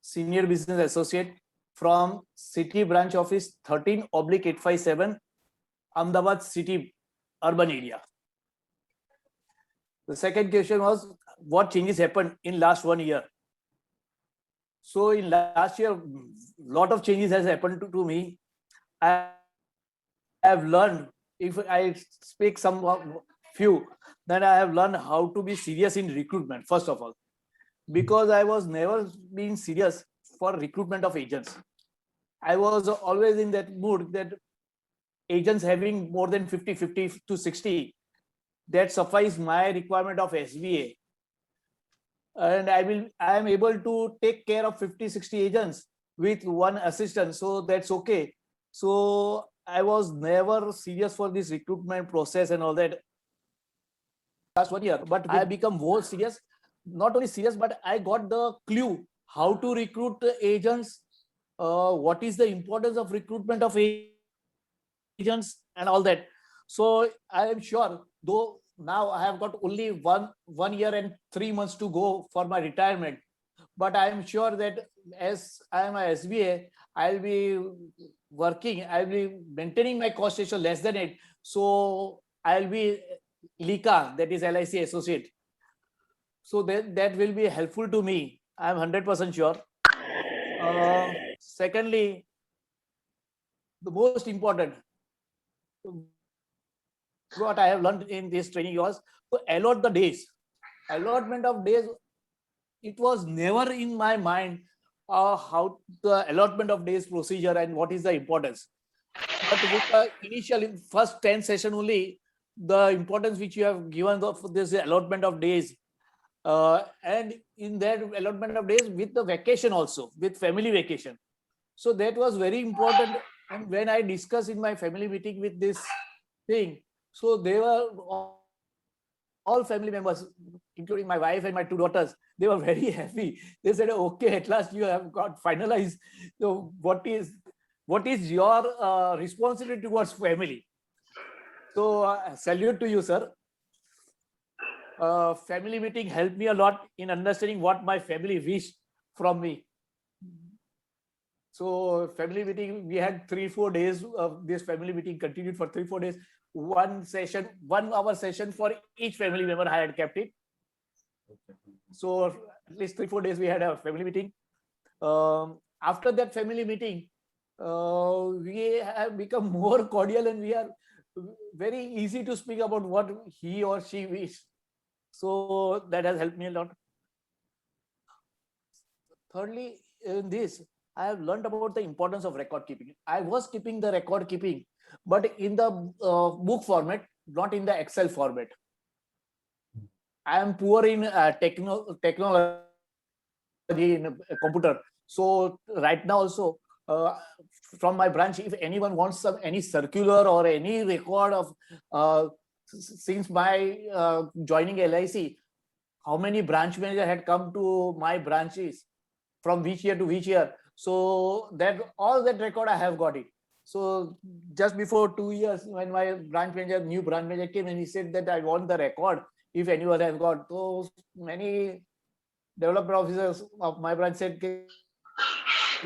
Senior Business Associate from City Branch Office 13/857, Ahmedabad City Urban Area. The second question was, what changes happened in last 1 year? So in last year, lot of changes has happened to me. I have learned, if I speak some few, then I have learned how to be serious in recruitment, first of all, because I was never being serious for recruitment of agents. I was always in that mood that agents having more than 50 to 60, that suffice my requirement of SBA. And I am able to take care of 50-60 agents with one assistant, so that's okay. So I was never serious for this recruitment process and all that last 1 year, but I become more serious. Not only serious, but I got the clue how to recruit agents, what is the importance of recruitment of agents and all that. So I am sure, though now I have got only one year and 3 months to go for my retirement, but I am sure that as I am a SBA, I'll be working, I'll be maintaining my cost ratio less than 8. So I'll be LICA, that is LIC associate. So that will be helpful to me. I'm 100% sure. Secondly, the most important, what I have learned in this training was to allot the days. Allotment of days, it was never in my mind how the allotment of days procedure and what is the importance. But with the initial first 10 session only, the importance which you have given of this allotment of days, and in that allotment of days with the vacation also, with family vacation. So that was very important. And when I discussed in my family meeting with this thing, so they were all family members, including my wife and my 2 daughters, they were very happy. They said, okay, at last you have got finalized. So what is your responsibility towards family? So salute to you, sir. Family meeting helped me a lot in understanding what my family wished from me. So family meeting, we had 3-4 days of this family meeting, continued for 3-4 days. One session, 1 hour session for each family member, I had kept it. So at least 3-4 days we had a family meeting. After that family meeting, we have become more cordial and we are very easy to speak about what he or she wishes. So that has helped me a lot. Thirdly, in this, I have learned about the importance of record keeping. I was keeping the record keeping, but in the book format, not in the Excel format. I am poor in technology in computer. So right now also, from my branch, if anyone wants any circular or any record of since my joining LIC, how many branch manager had come to my branches from which year to which year. So that all that record I have got it. So just before 2 years, when my new branch manager came and he said that I want the record, if anyone has got. So many developer officers of my branch said,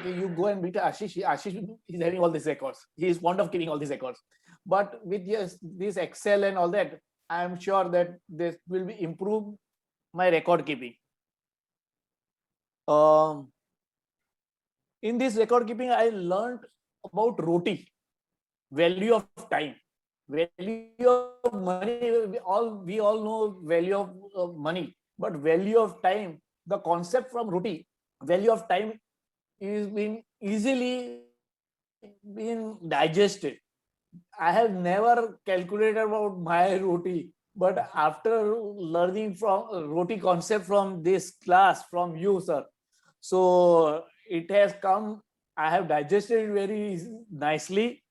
you go and meet Ashish. Ashish is having all these records. He is fond of keeping all these records. But with this Excel and all that, I am sure that this will be improve my record keeping. In this record keeping, I learned about roti, value of time, value of money. We all know value of money, but value of time, the concept from roti, value of time is being easily been digested. I have never calculated about my roti, but after learning from roti concept from this class from you, sir, so it has come. I have digested it very nicely,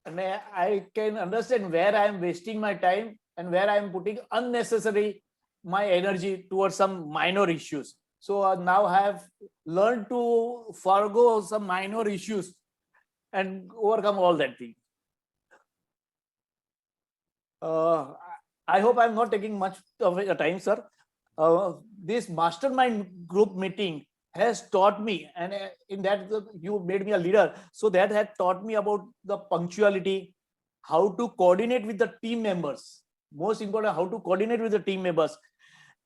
and I can understand where I am wasting my time and where I am putting unnecessary my energy towards some minor issues. So now I have learned to forego some minor issues and overcome all that thing. I hope I'm not taking much of your time, sir. This mastermind group meeting has taught me, and in that you made me a leader. So that had taught me about the punctuality, how to coordinate with the team members. Most important, how to coordinate with the team members.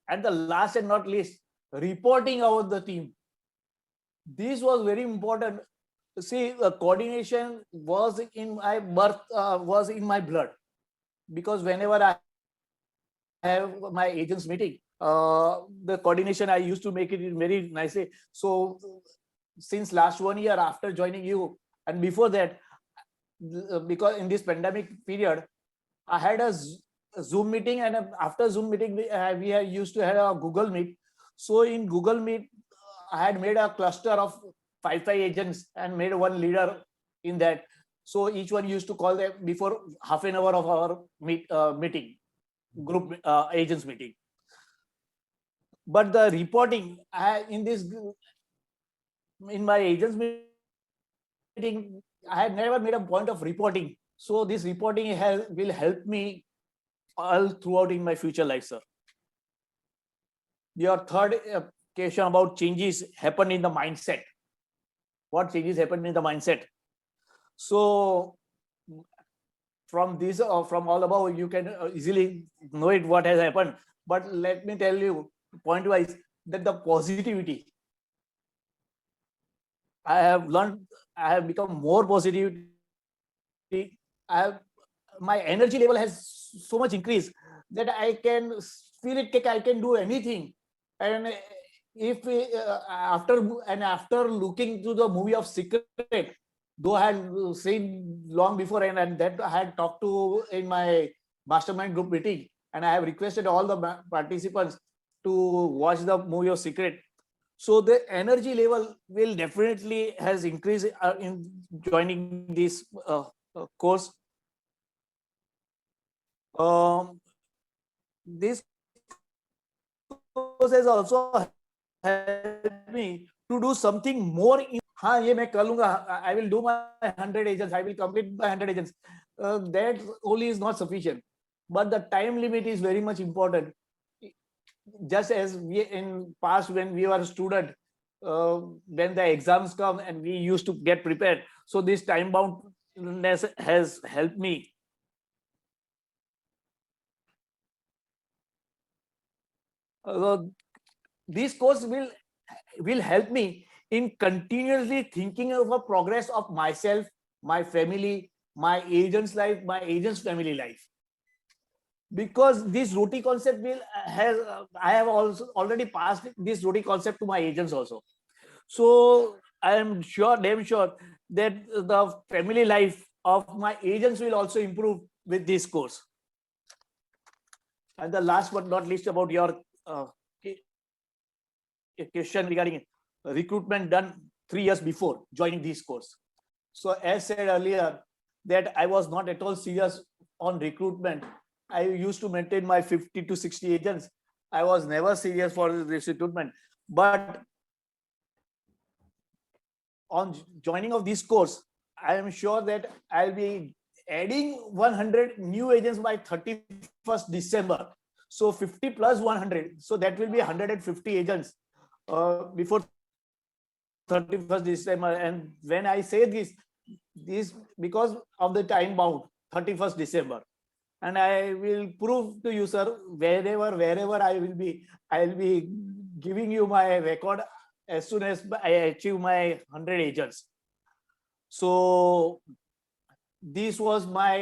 And the last and not least, reporting about the team. This was very important. See, coordination was in my birth, was in my blood, because whenever I have my agents meeting, the coordination I used to make it very nicely. So since last 1 year after joining you, and before that, because in this pandemic period, I had a Zoom meeting, and after Zoom meeting, we used to have a Google Meet. So in Google Meet, I had made a cluster of five agents and made one leader in that. So each one used to call them before half an hour of our meeting, group agents meeting. But the reporting, in my agents meeting, I had never made a point of reporting. So this reporting will help me all throughout in my future life, sir. Your third question about changes happen in the mindset. What changes happen in the mindset? So from this, from all above, you can easily know it what has happened. But let me tell you, point wise, that the positivity I have learned, I have become more positive. My energy level has so much increased that I can feel it. I can do anything, and if after looking to the movie of Secret, though I had seen long before, and that I had talked to in my mastermind group meeting, and I have requested all the participants to watch the movie of Secret. So the energy level will definitely has increased in joining this course. This course has also helped me to do something more. हाँ ये मैं कर लूंगा. I will do my 100 agents. I will complete my 100 agents. That only is not sufficient, but the time limit is very much important. Just as we in past when we were a student, when the exams come and we used to get prepared. So this time boundness has helped me. This course will help me in continuously thinking of a progress of myself, my family, my agent's life, my agent's family life. Because this roti concept I have also already passed this roti concept to my agents also. So I am sure, damn sure, that the family life of my agents will also improve with this course. And the last but not least, about your question regarding recruitment done 3 years before joining this course. So as said earlier, that I was not at all serious on recruitment. I used to maintain my 50 to 60 agents. I was never serious for this recruitment. But on joining of this course, I am sure that I'll be adding 100 new agents by 31st December. So 50 plus 100. So that will be 150 agents before 31st December. And when I say this because of the time bound, 31st December. And I will prove to you, sir, wherever I'll be giving you my record as soon as I achieve my 100 agents. So this was my